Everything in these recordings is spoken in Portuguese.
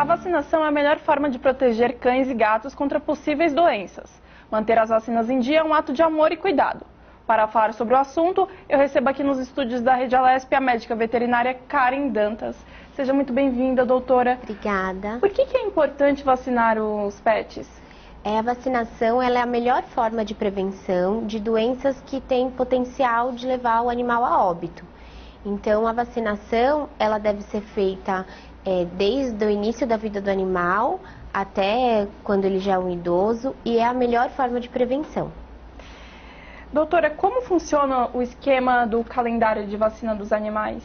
vacinação é a melhor forma de proteger cães e gatos contra possíveis doenças. Manter as vacinas em dia é um ato de amor e cuidado. Para falar sobre o assunto, eu recebo aqui nos estúdios da Rede Alesp a médica veterinária Karen Dantas. Seja muito bem-vinda, doutora. Obrigada. Por que é importante vacinar os pets? A vacinação ela é a melhor forma de prevenção de doenças que têm potencial de levar o animal a óbito. Então, a vacinação ela deve ser feita desde o início da vida do animal até quando ele já é um idoso e é a melhor forma de prevenção. Doutora, como funciona o esquema do calendário de vacina dos animais?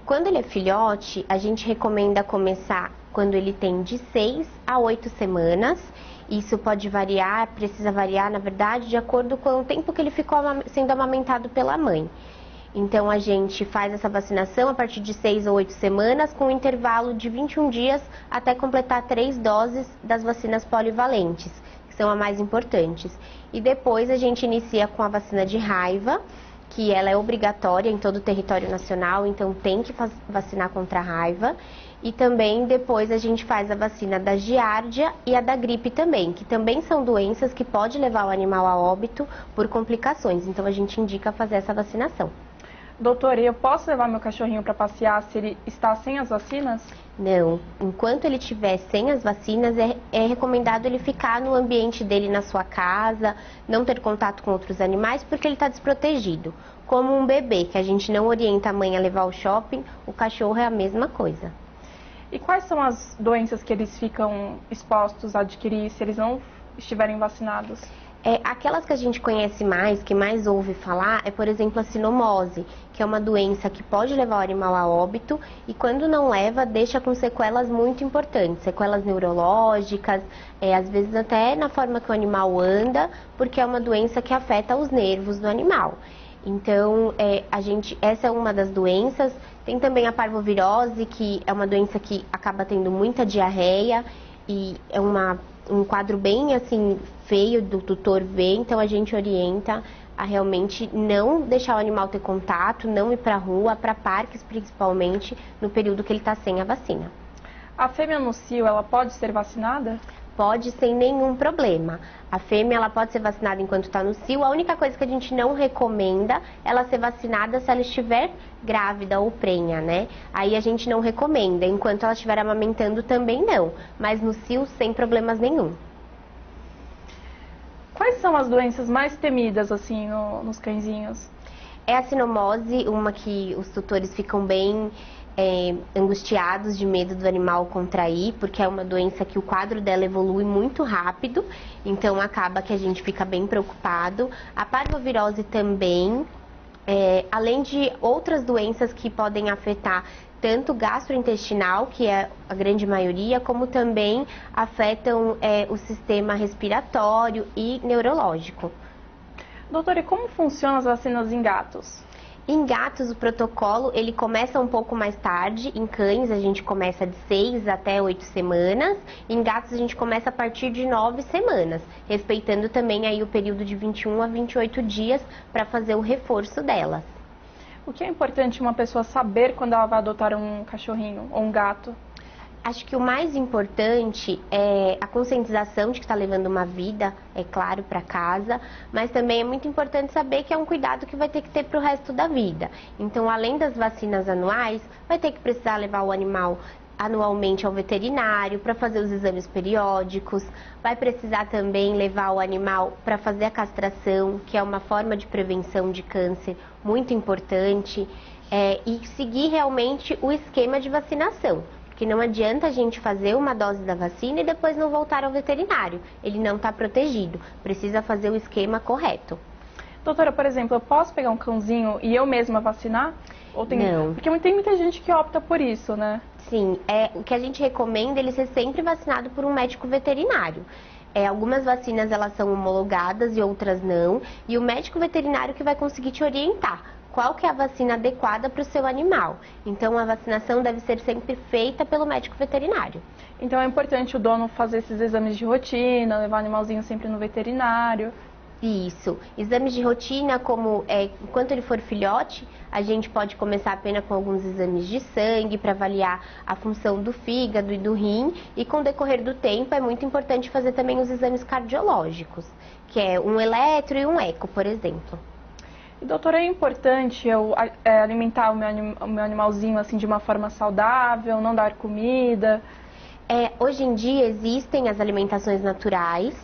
Quando ele é filhote, a gente recomenda começar quando ele tem de 6 a 8 semanas. Isso pode variar, precisa variar, na verdade, de acordo com o tempo que ele ficou sendo amamentado pela mãe. Então, a gente faz essa vacinação a partir de 6 ou 8 semanas, com um intervalo de 21 dias até completar 3 doses das vacinas polivalentes, que são as mais importantes. E depois a gente inicia com a vacina de raiva, que ela é obrigatória em todo o território nacional, então tem que vacinar contra a raiva. E também depois a gente faz a vacina da giardia e a da gripe também, que também são doenças que podem levar o animal a óbito por complicações. Então a gente indica fazer essa vacinação. Doutora, eu posso levar meu cachorrinho para passear se ele está sem as vacinas? Não. Enquanto ele estiver sem as vacinas, é recomendado ele ficar no ambiente dele, na sua casa, não ter contato com outros animais, porque ele está desprotegido. Como um bebê, que a gente não orienta a mãe a levar ao shopping, o cachorro é a mesma coisa. E quais são as doenças que eles ficam expostos a adquirir se eles não estiverem vacinados? Aquelas que a gente conhece mais, que mais ouve falar, por exemplo, a sinomose, que é uma doença que pode levar o animal a óbito e quando não leva, deixa com sequelas muito importantes, sequelas neurológicas, às vezes até na forma que o animal anda, porque é uma doença que afeta os nervos do animal. Então, essa é uma das doenças. Tem também a parvovirose, que é uma doença que acaba tendo muita diarreia e é um quadro bem assim feio do tutor ver, então a gente orienta a realmente não deixar o animal ter contato, não ir para a rua, para parques principalmente, no período que ele está sem a vacina. A fêmea no cio, ela pode ser vacinada? Pode, sem nenhum problema. A fêmea ela pode ser vacinada enquanto está no cio. A única coisa que a gente não recomenda é ela ser vacinada se ela estiver grávida ou prenha, né? Aí a gente não recomenda. Enquanto ela estiver amamentando também não. Mas no cio sem problemas nenhum. Quais são as doenças mais temidas assim nos cãezinhos? É a sinomose, uma que os tutores ficam bem angustiados de medo do animal contrair, porque é uma doença que o quadro dela evolui muito rápido, então acaba que a gente fica bem preocupado. A parvovirose também, além de outras doenças que podem afetar tanto gastrointestinal, que é a grande maioria, como também afetam o sistema respiratório e neurológico. Doutora, e como funcionam as vacinas em gatos? Em gatos, o protocolo ele começa um pouco mais tarde. Em cães, a gente começa de 6 até 8 semanas. Em gatos, a gente começa a partir de 9 semanas, respeitando também aí o período de 21 a 28 dias para fazer o reforço delas. O que é importante uma pessoa saber quando ela vai adotar um cachorrinho ou um gato? Acho que o mais importante é a conscientização de que está levando uma vida, é claro, para casa, mas também é muito importante saber que é um cuidado que vai ter que ter para o resto da vida. Então, além das vacinas anuais, vai ter que precisar levar o animal anualmente ao veterinário para fazer os exames periódicos, vai precisar também levar o animal para fazer a castração, que é uma forma de prevenção de câncer muito importante, e seguir realmente o esquema de vacinação. Que não adianta a gente fazer uma dose da vacina e depois não voltar ao veterinário. Ele não está protegido. Precisa fazer o esquema correto. Doutora, por exemplo, eu posso pegar um cãozinho e eu mesma vacinar? Não. Porque tem muita gente que opta por isso, né? Sim, o que a gente recomenda é ele ser sempre vacinado por um médico veterinário. Algumas vacinas elas são homologadas e outras não. E o médico veterinário que vai conseguir te orientar qual que é a vacina adequada para o seu animal. Então, a vacinação deve ser sempre feita pelo médico veterinário. Então, é importante o dono fazer esses exames de rotina, levar o animalzinho sempre no veterinário. Isso. Exames de rotina, como enquanto ele for filhote, a gente pode começar apenas com alguns exames de sangue para avaliar a função do fígado e do rim. E com o decorrer do tempo é muito importante fazer também os exames cardiológicos, que é um eletro e um eco, por exemplo. E, doutora, é importante eu alimentar o meu animalzinho assim de uma forma saudável, não dar comida? Hoje em dia existem as alimentações naturais,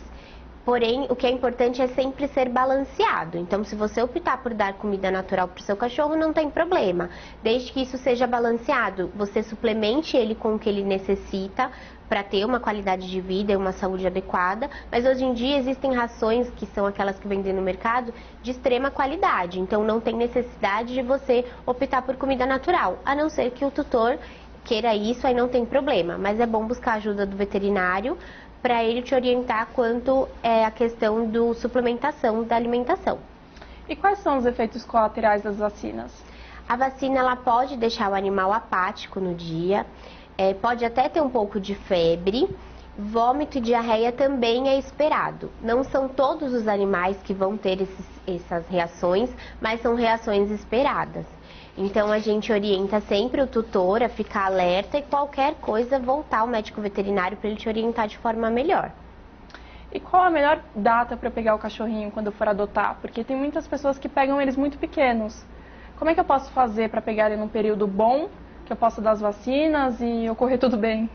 porém o que é importante é sempre ser balanceado. Então, se você optar por dar comida natural para o seu cachorro, não tem problema, desde que isso seja balanceado. Você suplemente ele com o que ele necessita para ter uma qualidade de vida e uma saúde adequada, mas hoje em dia existem rações, que são aquelas que vendem no mercado, de extrema qualidade, então não tem necessidade de você optar por comida natural, a não ser que o tutor queira isso, aí não tem problema, mas é bom buscar a ajuda do veterinário para ele te orientar quanto é a questão da suplementação da alimentação. E quais são os efeitos colaterais das vacinas? A vacina ela pode deixar o animal apático no dia, pode até ter um pouco de febre, vômito e diarreia também é esperado. Não são todos os animais que vão ter essas reações, mas são reações esperadas. Então a gente orienta sempre o tutor a ficar alerta e qualquer coisa voltar ao médico veterinário para ele te orientar de forma melhor. E qual a melhor data para pegar o cachorrinho quando for adotar? Porque tem muitas pessoas que pegam eles muito pequenos. Como é que eu posso fazer para pegar ele num período bom, que eu possa dar as vacinas e ocorrer tudo bem?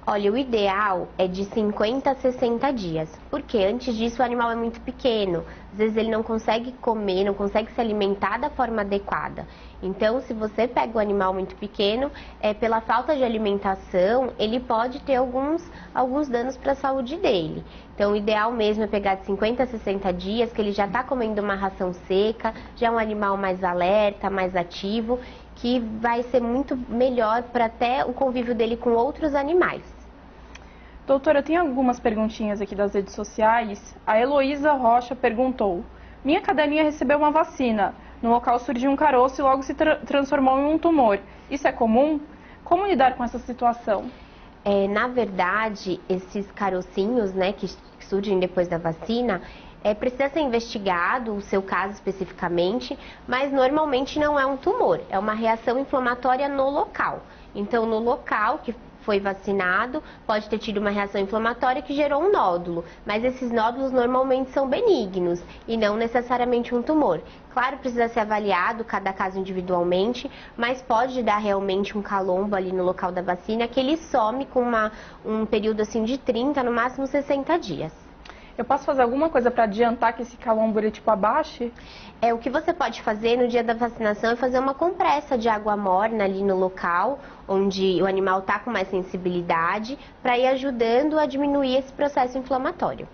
Olha, o ideal é de 50 a 60 dias, porque antes disso o animal é muito pequeno, às vezes ele não consegue comer, não consegue se alimentar da forma adequada. Então, se você pega o animal muito pequeno, pela falta de alimentação, ele pode ter alguns danos para a saúde dele. Então, o ideal mesmo é pegar de 50 a 60 dias, que ele já está comendo uma ração seca, já é um animal mais alerta, mais ativo, que vai ser muito melhor para até o convívio dele com outros animais. Doutora, tem algumas perguntinhas aqui das redes sociais. A Heloísa Rocha perguntou: minha cadelinha recebeu uma vacina. No local surgiu um caroço e logo se transformou em um tumor. Isso é comum? Como lidar com essa situação? Na verdade, esses carocinhos, né, que surgem depois da vacina, precisa ser investigado o seu caso especificamente, mas normalmente não é um tumor, é uma reação inflamatória no local. Então, no local que foi vacinado, pode ter tido uma reação inflamatória que gerou um nódulo, mas esses nódulos normalmente são benignos e não necessariamente um tumor. Claro, precisa ser avaliado cada caso individualmente, mas pode dar realmente um calombo ali no local da vacina, que ele some com um período assim de 30, no máximo 60 dias. Eu posso fazer alguma coisa para adiantar que esse calombo ele abaixe? O que você pode fazer no dia da vacinação é fazer uma compressa de água morna ali no local onde o animal está com mais sensibilidade, para ir ajudando a diminuir esse processo inflamatório.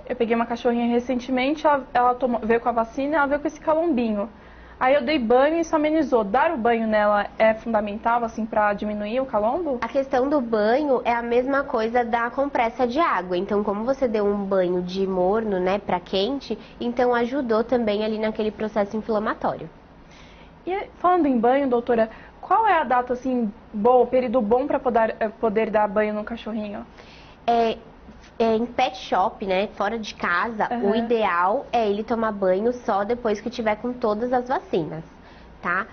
Eu peguei uma cachorrinha recentemente, ela veio com a vacina, ela veio com esse calombinho. Aí eu dei banho e isso amenizou. Dar o banho nela é fundamental, assim, para diminuir o calombo? A questão do banho é a mesma coisa da compressa de água. Então, como você deu um banho de morno, né, para quente, então ajudou também ali naquele processo inflamatório. E falando em banho, doutora, qual é a data, assim, boa, o período bom para poder dar banho no cachorrinho? Em pet shop, né, fora de casa, o ideal é ele tomar banho só depois que tiver com todas as vacinas, tá?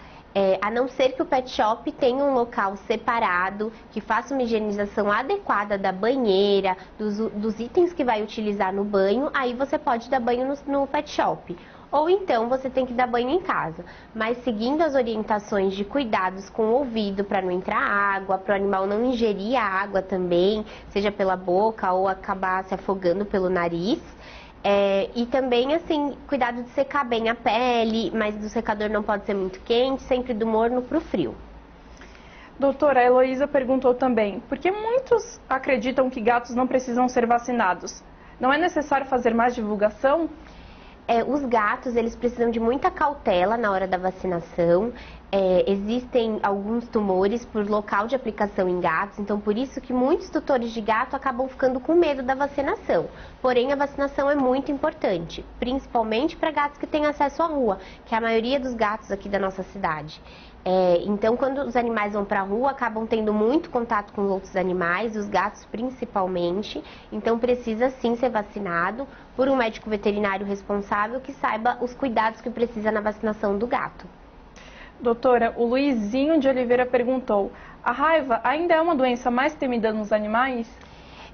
A não ser que o pet shop tenha um local separado, que faça uma higienização adequada da banheira, dos itens que vai utilizar no banho, aí você pode dar banho no pet shop. Ou então você tem que dar banho em casa, mas seguindo as orientações de cuidados com o ouvido para não entrar água, para o animal não ingerir a água também, seja pela boca ou acabar se afogando pelo nariz. E também, assim, cuidado de secar bem a pele, mas o secador não pode ser muito quente, sempre do morno para o frio. Doutora, a Heloísa perguntou também, por que muitos acreditam que gatos não precisam ser vacinados? Não é necessário fazer mais divulgação? Os gatos, eles precisam de muita cautela na hora da vacinação. Existem alguns tumores por local de aplicação em gatos, então por isso que muitos tutores de gato acabam ficando com medo da vacinação. Porém, a vacinação é muito importante, principalmente para gatos que têm acesso à rua, que é a maioria dos gatos aqui da nossa cidade. Então, quando os animais vão para a rua, acabam tendo muito contato com os outros animais, os gatos principalmente. Então, precisa sim ser vacinado por um médico veterinário responsável que saiba os cuidados que precisa na vacinação do gato. Doutora, o Luizinho de Oliveira perguntou: a raiva ainda é uma doença mais temida nos animais?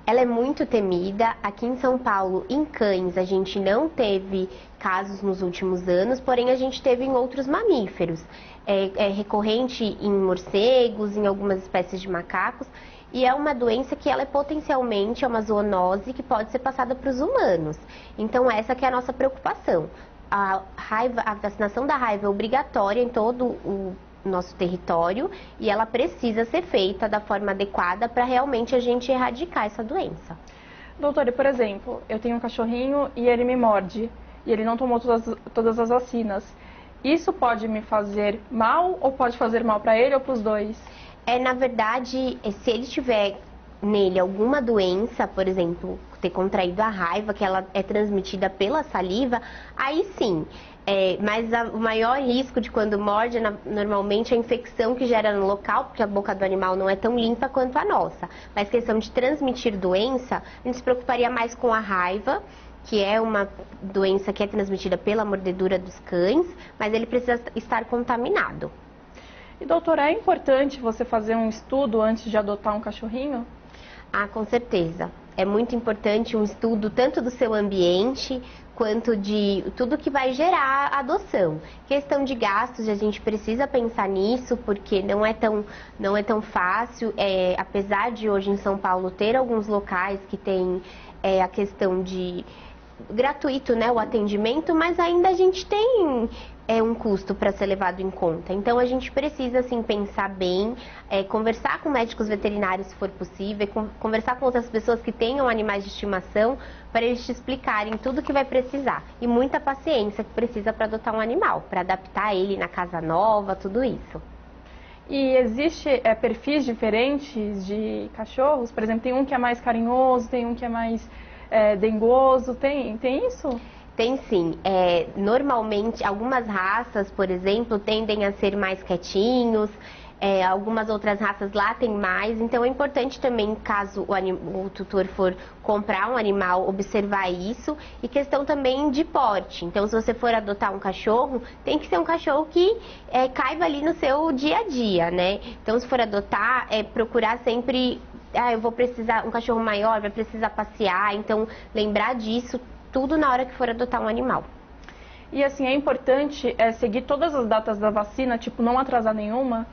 Ela é muito temida. Aqui em São Paulo, em cães, a gente não teve casos nos últimos anos, porém a gente teve em outros mamíferos. É recorrente em morcegos, em algumas espécies de macacos, e é uma doença que ela é potencialmente uma zoonose que pode ser passada para os humanos. Então essa que é a nossa preocupação. A vacinação da raiva é obrigatória em todo o nosso território e ela precisa ser feita da forma adequada para realmente a gente erradicar essa doença. Doutora, por exemplo, eu tenho um cachorrinho e ele me morde e ele não tomou todas as vacinas. Isso pode me fazer mal ou pode fazer mal para ele ou para os dois? Na verdade, se ele tiver nele alguma doença, por exemplo, ter contraído a raiva, que ela é transmitida pela saliva, aí sim. Mas o maior risco de quando morde, normalmente, é a infecção que gera no local, porque a boca do animal não é tão limpa quanto a nossa. Mas questão de transmitir doença, a gente se preocuparia mais com a raiva, que é uma doença que é transmitida pela mordedura dos cães, mas ele precisa estar contaminado. E doutora, é importante você fazer um estudo antes de adotar um cachorrinho? Com certeza. É muito importante um estudo tanto do seu ambiente quanto de tudo que vai gerar a adoção. Questão de gastos, a gente precisa pensar nisso, porque não é tão fácil. Apesar de hoje em São Paulo ter alguns locais que tem a questão de gratuito, né, o atendimento, mas ainda a gente tem um custo para ser levado em conta. Então a gente precisa assim pensar bem, conversar com médicos veterinários se for possível, conversar com outras pessoas que tenham animais de estimação para eles te explicarem tudo que vai precisar e muita paciência que precisa para adotar um animal, para adaptar ele na casa nova, tudo isso. E existe perfis diferentes de cachorros? Por exemplo, tem um que é mais carinhoso, tem um que é mais dengoso, tem isso? Tem sim. Normalmente, algumas raças, por exemplo, tendem a ser mais quietinhos, algumas outras raças latem mais, então é importante também, caso o tutor for comprar um animal, observar isso. E questão também de porte. Então, se você for adotar um cachorro, tem que ser um cachorro que caiba ali no seu dia a dia, né? Então, se for adotar, procurar sempre... eu vou precisar, um cachorro maior vai precisar passear, então lembrar disso tudo na hora que for adotar um animal. E assim, é importante seguir todas as datas da vacina, tipo, não atrasar nenhuma?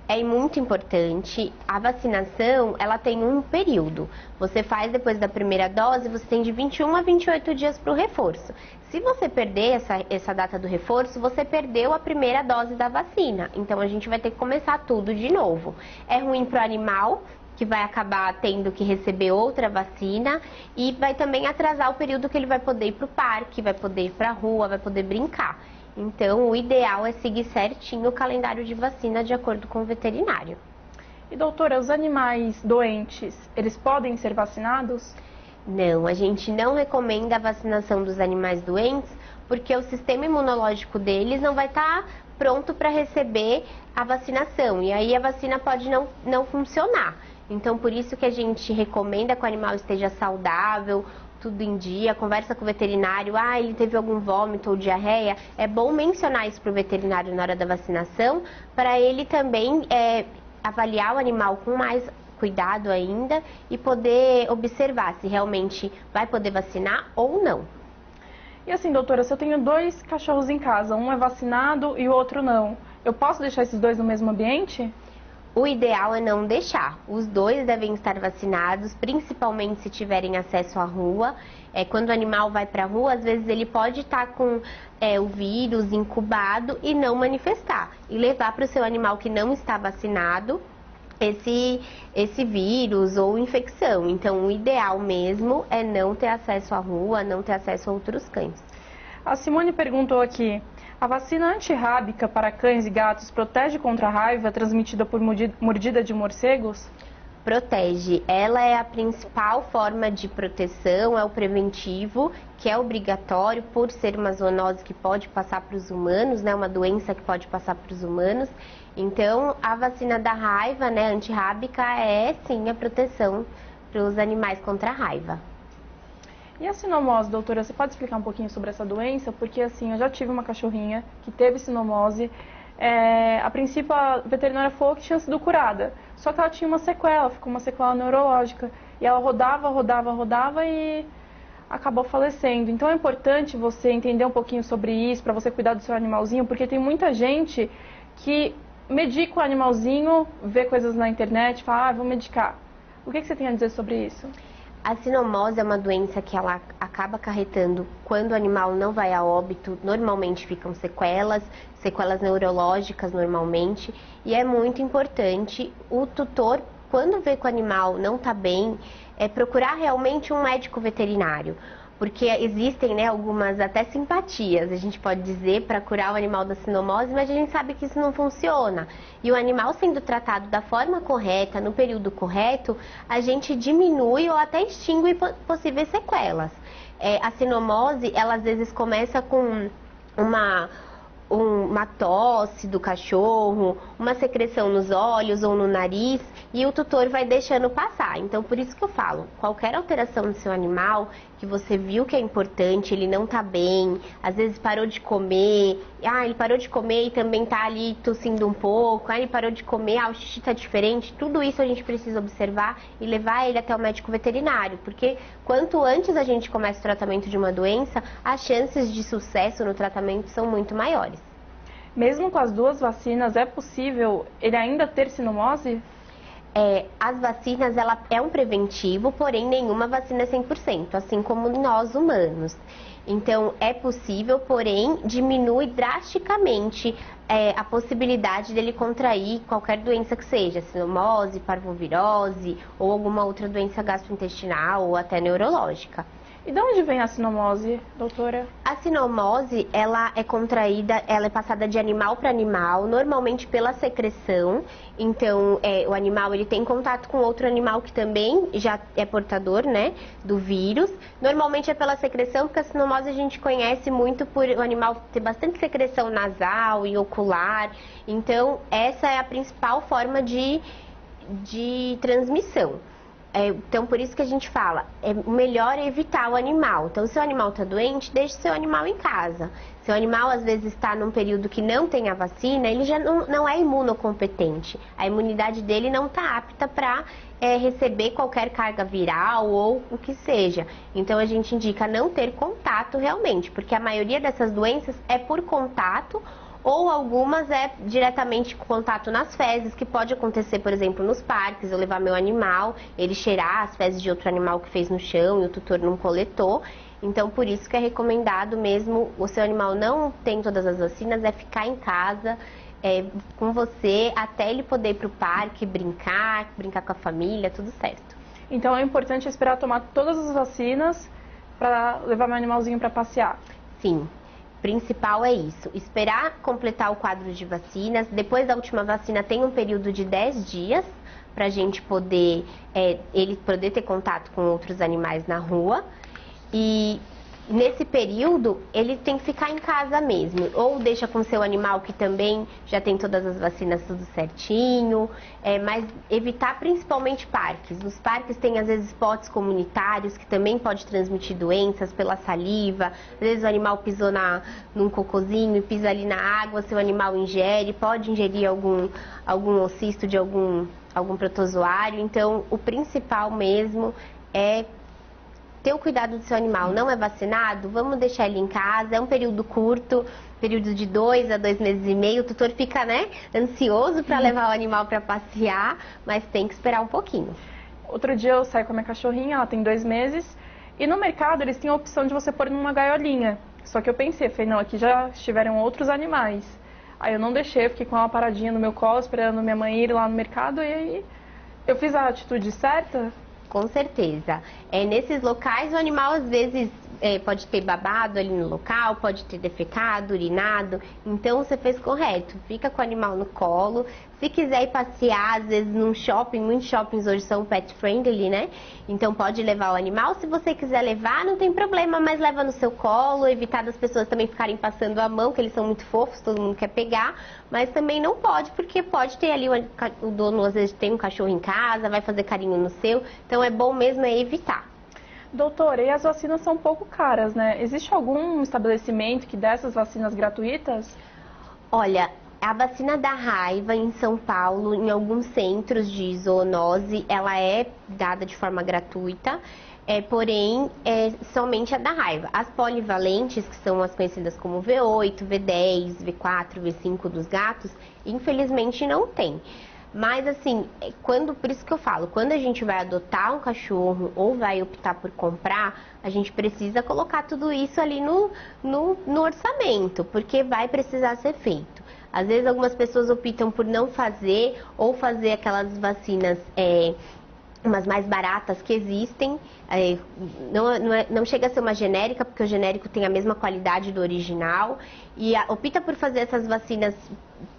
É muito importante. A vacinação, ela tem um período. Você faz depois da primeira dose, você tem de 21 a 28 dias para o reforço. Se você perder essa data do reforço, você perdeu a primeira dose da vacina. Então, a gente vai ter que começar tudo de novo. É ruim para o animal, que vai acabar tendo que receber outra vacina, e vai também atrasar o período que ele vai poder ir para o parque, vai poder ir para a rua, vai poder brincar. Então, o ideal é seguir certinho o calendário de vacina de acordo com o veterinário. E doutora, os animais doentes, eles podem ser vacinados? Não, a gente não recomenda a vacinação dos animais doentes, porque o sistema imunológico deles não vai estar pronto para receber a vacinação, e aí a vacina pode não funcionar. Então, por isso que a gente recomenda que o animal esteja saudável, tudo em dia, conversa com o veterinário, ele teve algum vômito ou diarreia. É bom mencionar isso para o veterinário na hora da vacinação, para ele também avaliar o animal com mais cuidado ainda e poder observar se realmente vai poder vacinar ou não. E assim, doutora, se eu tenho 2 cachorros em casa, um é vacinado e o outro não, eu posso deixar esses 2 no mesmo ambiente? O ideal é não deixar. Os 2 devem estar vacinados, principalmente se tiverem acesso à rua. Quando o animal vai para a rua, às vezes ele pode estar com o vírus incubado e não manifestar. E levar para o seu animal que não está vacinado esse vírus ou infecção. Então, o ideal mesmo é não ter acesso à rua, não ter acesso a outros cães. A Simone perguntou aqui: A vacina antirrábica para cães e gatos protege contra a raiva transmitida por mordida de morcegos? Protege. Ela é a principal forma de proteção, é o preventivo, que é obrigatório por ser uma zoonose que pode passar para os humanos, né? Uma doença que pode passar para os humanos. Então, a vacina da raiva, né, antirrábica, é sim a proteção para os animais contra a raiva. E a sinomose, doutora, você pode explicar um pouquinho sobre essa doença? Porque assim, eu já tive uma cachorrinha que teve sinomose. A princípio, a veterinária falou que tinha sido curada. Só que ela tinha uma sequela, ficou uma sequela neurológica. E ela rodava e acabou falecendo. Então é importante você entender um pouquinho sobre isso, para você cuidar do seu animalzinho, porque tem muita gente que medica o animalzinho, vê coisas na internet, fala, vou medicar. O que você tem a dizer sobre isso? A sinomose é uma doença que ela acaba acarretando quando o animal não vai a óbito. Normalmente ficam sequelas neurológicas normalmente. E é muito importante o tutor, quando vê que o animal não está bem, procurar realmente um médico veterinário. Porque existem, né, algumas até simpatias, a gente pode dizer, para curar o animal da sinomose, mas a gente sabe que isso não funciona. E o animal sendo tratado da forma correta, no período correto, a gente diminui ou até extingue possíveis sequelas. A sinomose, ela às vezes começa com uma tosse do cachorro, uma secreção nos olhos ou no nariz, e o tutor vai deixando passar. Então, por isso que eu falo, qualquer alteração no seu animal, que você viu que é importante, ele não tá bem, às vezes parou de comer, ele parou de comer e também tá ali tossindo um pouco, ele parou de comer, o xixi tá diferente, tudo isso a gente precisa observar e levar ele até o médico veterinário, porque quanto antes a gente começa o tratamento de uma doença, as chances de sucesso no tratamento são muito maiores. Mesmo com as duas vacinas, é possível ele ainda ter sinomose? As vacinas, ela é um preventivo, porém nenhuma vacina é 100%, assim como nós humanos. Então, é possível, porém, diminui drasticamente a possibilidade dele contrair qualquer doença que seja, sinomose, parvovirose ou alguma outra doença gastrointestinal ou até neurológica. E de onde vem a sinomose, doutora? A sinomose, ela é contraída, ela é passada de animal para animal, normalmente pela secreção. Então, o animal ele tem contato com outro animal que também já é portador, né, do vírus. Normalmente é pela secreção, porque a sinomose a gente conhece muito por o animal ter bastante secreção nasal e ocular. Então, essa é a principal forma de transmissão. Então, por isso que a gente fala, melhor evitar o animal. Então, se o animal está doente, deixe seu animal em casa. Se o animal, às vezes, está num período que não tem a vacina, ele já não é imunocompetente. A imunidade dele não está apta para receber qualquer carga viral ou o que seja. Então, a gente indica não ter contato realmente, porque a maioria dessas doenças é por contato, ou algumas é diretamente com contato nas fezes, que pode acontecer, por exemplo, nos parques, eu levar meu animal, ele cheirar as fezes de outro animal que fez no chão e o tutor não coletou. Então, por isso que é recomendado mesmo, o seu animal não tem todas as vacinas, é ficar em casa com você até ele poder ir para o parque, brincar com a família, tudo certo. Então, é importante esperar tomar todas as vacinas para levar meu animalzinho para passear? Sim. Principal é isso, esperar completar o quadro de vacinas. Depois da última vacina tem um período de 10 dias para a gente poder, ele poder ter contato com outros animais na rua. E nesse período ele tem que ficar em casa mesmo, ou deixa com seu animal que também já tem todas as vacinas tudo certinho, mas evitar principalmente parques. Nos parques tem às vezes potes comunitários que também pode transmitir doenças pela saliva, às vezes o animal pisou num cocôzinho e pisa ali na água, seu animal ingere, pode ingerir algum ocisto de algum protozoário. Então o principal mesmo é ter o cuidado do seu animal. Não é vacinado? Vamos deixar ele em casa. É um período curto, período de 2 a 2 meses e meio. O tutor fica, ansioso para levar o animal para passear, mas tem que esperar um pouquinho. Outro dia eu saí com a minha cachorrinha, ela tem 2 meses, e no mercado eles têm a opção de você pôr numa gaiolinha. Só que eu falei, não, aqui já estiveram outros animais. Aí eu não deixei, fiquei com ela paradinha no meu colo, esperando minha mãe ir lá no mercado, e aí eu fiz a atitude certa? Com certeza. Nesses locais o animal às vezes pode ter babado ali no local, pode ter defecado, urinado. Então você fez correto, fica com o animal no colo. Se quiser ir passear, às vezes num shopping, muitos shoppings hoje são pet friendly, né? Então pode levar o animal. Se você quiser levar, não tem problema, mas leva no seu colo, evitar das pessoas também ficarem passando a mão, que eles são muito fofos, todo mundo quer pegar. Mas também não pode, porque pode ter ali o dono, às vezes tem um cachorro em casa, vai fazer carinho no seu. Então é bom mesmo evitar. Doutora, e as vacinas são um pouco caras, né? Existe algum estabelecimento que dê essas vacinas gratuitas? Olha, a vacina da raiva em São Paulo, em alguns centros de zoonose, ela é dada de forma gratuita, porém, somente a da raiva. As polivalentes, que são as conhecidas como V8, V10, V4, V5 dos gatos, infelizmente não tem. Mas assim, por isso que eu falo, quando a gente vai adotar um cachorro ou vai optar por comprar, a gente precisa colocar tudo isso ali no orçamento, porque vai precisar ser feito. Às vezes algumas pessoas optam por não fazer ou fazer aquelas vacinas umas mais baratas que existem. Não chega a ser uma genérica, porque o genérico tem a mesma qualidade do original. E opta por fazer essas vacinas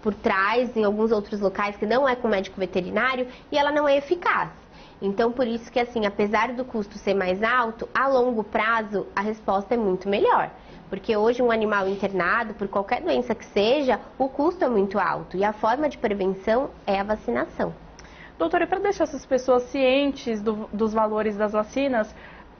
por trás, em alguns outros locais, que não é com médico veterinário, e ela não é eficaz. Então, por isso que, assim, apesar do custo ser mais alto, a longo prazo a resposta é muito melhor. Porque hoje um animal internado, por qualquer doença que seja, o custo é muito alto. E a forma de prevenção é a vacinação. Doutora, e para deixar essas pessoas cientes dos valores das vacinas,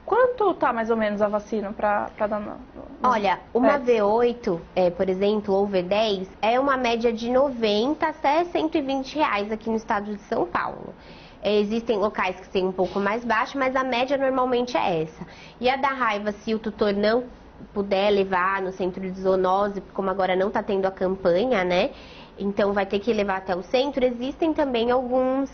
quanto está mais ou menos a vacina para dar Olha, uma V8, por exemplo, ou V10, é uma média de 90 até 120 reais aqui no estado de São Paulo. Existem locais que têm um pouco mais baixo, mas a média normalmente é essa. E a da raiva, se o tutor não puder levar no centro de zoonose, como agora não está tendo a campanha, né? Então vai ter que levar até o centro. Existem também alguns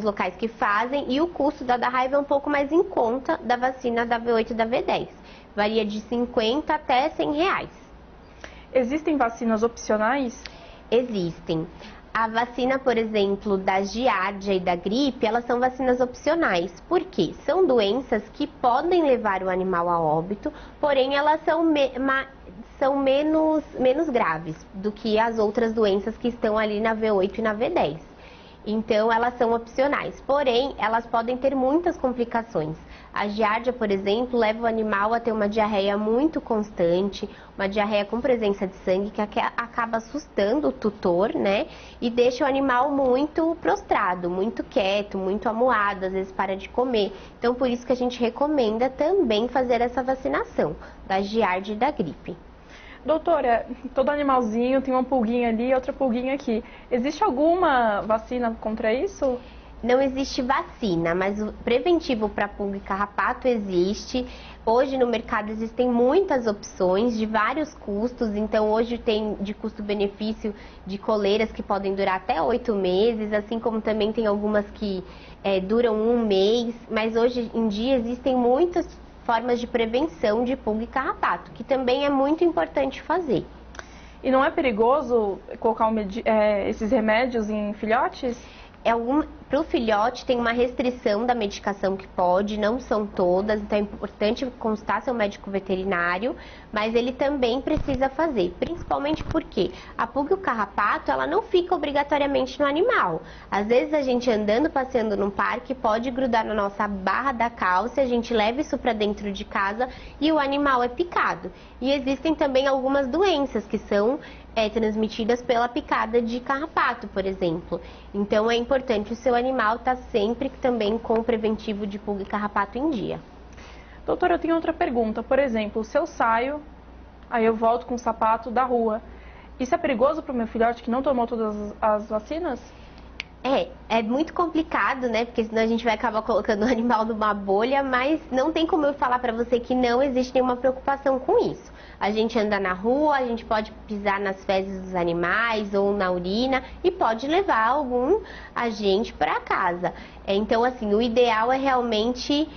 locais que fazem, e o custo da raiva é um pouco mais em conta da vacina da V8 e da V10. Varia de 50 até 100 reais. Existem vacinas opcionais? Existem. A vacina, por exemplo, da giardia e da gripe, elas são vacinas opcionais. Por quê? São doenças que podem levar o animal a óbito, porém elas são menos graves do que as outras doenças que estão ali na V8 e na V10. Então, elas são opcionais, porém, elas podem ter muitas complicações. A giardia, por exemplo, leva o animal a ter uma diarreia muito constante, uma diarreia com presença de sangue, que acaba assustando o tutor, né? E deixa o animal muito prostrado, muito quieto, muito amuado, às vezes para de comer. Então, por isso que a gente recomenda também fazer essa vacinação da giardia e da gripe. Doutora, todo animalzinho tem uma pulguinha ali e outra pulguinha aqui. Existe alguma vacina contra isso? Não existe vacina, mas o preventivo para pulga e carrapato existe. Hoje no mercado existem muitas opções de vários custos, então hoje tem de custo-benefício de coleiras que podem durar até 8 meses, assim como também tem algumas que duram 1 mês, mas hoje em dia existem muitas formas de prevenção de pulga e carrapato, que também é muito importante fazer. E não é perigoso colocar esses remédios em filhotes? Para o filhote tem uma restrição da medicação que pode, não são todas, então é importante constar seu médico veterinário, mas ele também precisa fazer, principalmente porque a pulga e o carrapato, ela não fica obrigatoriamente no animal. Às vezes a gente andando, passeando num parque, pode grudar na nossa barra da calça, a gente leva isso para dentro de casa e o animal é picado. E existem também algumas doenças que são transmitidas pela picada de carrapato, por exemplo. Então é importante o seu animal estar sempre também com o preventivo de pulga e carrapato em dia. Doutora, eu tenho outra pergunta. Por exemplo, se eu saio, aí eu volto com o sapato da rua, isso é perigoso para o meu filhote que não tomou todas as vacinas? É muito complicado, né? Porque senão a gente vai acabar colocando o animal numa bolha, mas não tem como eu falar para você que não existe nenhuma preocupação com isso. A gente anda na rua, a gente pode pisar nas fezes dos animais ou na urina e pode levar algum agente para casa. Então, assim, o ideal é realmente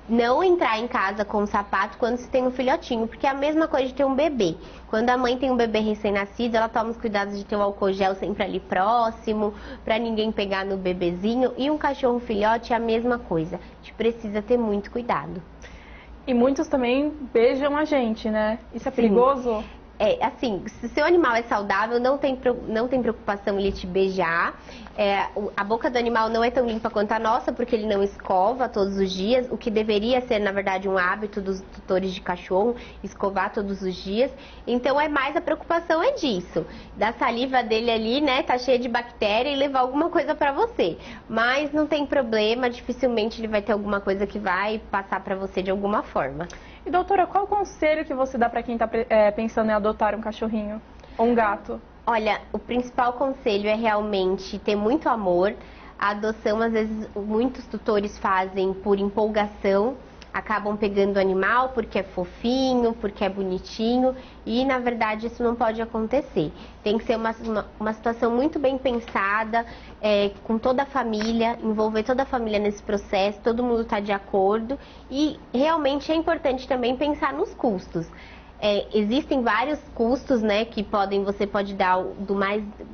não entrar em casa com o sapato quando se tem um filhotinho, porque é a mesma coisa de ter um bebê. Quando a mãe tem um bebê recém-nascido, ela toma os cuidados de ter o álcool gel sempre ali próximo, para ninguém pegar no bebezinho. E um cachorro filhote é a mesma coisa. A gente precisa ter muito cuidado. E muitos também beijam a gente, né? Isso é perigoso? Assim, se o seu animal é saudável, não tem preocupação ele te beijar. A boca do animal não é tão limpa quanto a nossa, porque ele não escova todos os dias, o que deveria ser, na verdade, um hábito dos tutores de cachorro, escovar todos os dias. Então, a preocupação é disso. Da saliva dele ali, né, tá cheia de bactéria e levar alguma coisa pra você. Mas não tem problema, dificilmente ele vai ter alguma coisa que vai passar pra você de alguma forma. E doutora, qual o conselho que você dá para quem está pensando em adotar um cachorrinho ou um gato? Olha, o principal conselho é realmente ter muito amor. A adoção, às vezes, muitos tutores fazem por empolgação, acabam pegando o animal porque é fofinho, porque é bonitinho, e na verdade isso não pode acontecer. Tem que ser uma situação muito bem pensada, com toda a família, envolver toda a família nesse processo, todo mundo está de acordo, e realmente é importante também pensar nos custos. Existem vários custos, né, que você pode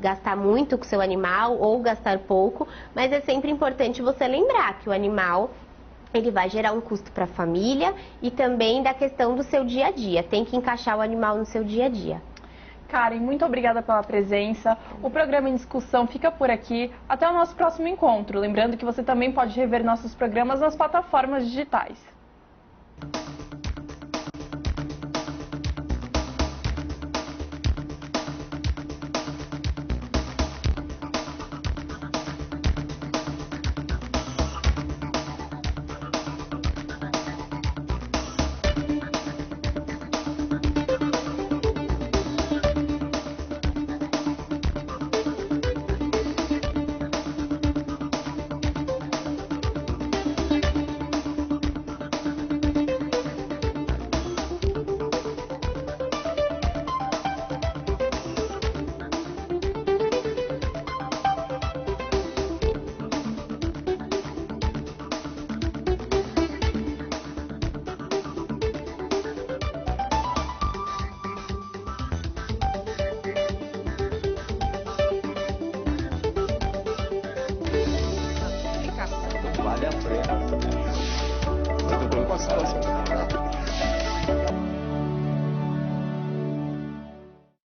gastar muito com o seu animal ou gastar pouco, mas é sempre importante você lembrar que o animal ele vai gerar um custo para a família e também da questão do seu dia a dia. Tem que encaixar o animal no seu dia a dia. Karen, muito obrigada pela presença. O programa em discussão fica por aqui. Até o nosso próximo encontro. Lembrando que você também pode rever nossos programas nas plataformas digitais. Vale a pena. Eu tô passando assim.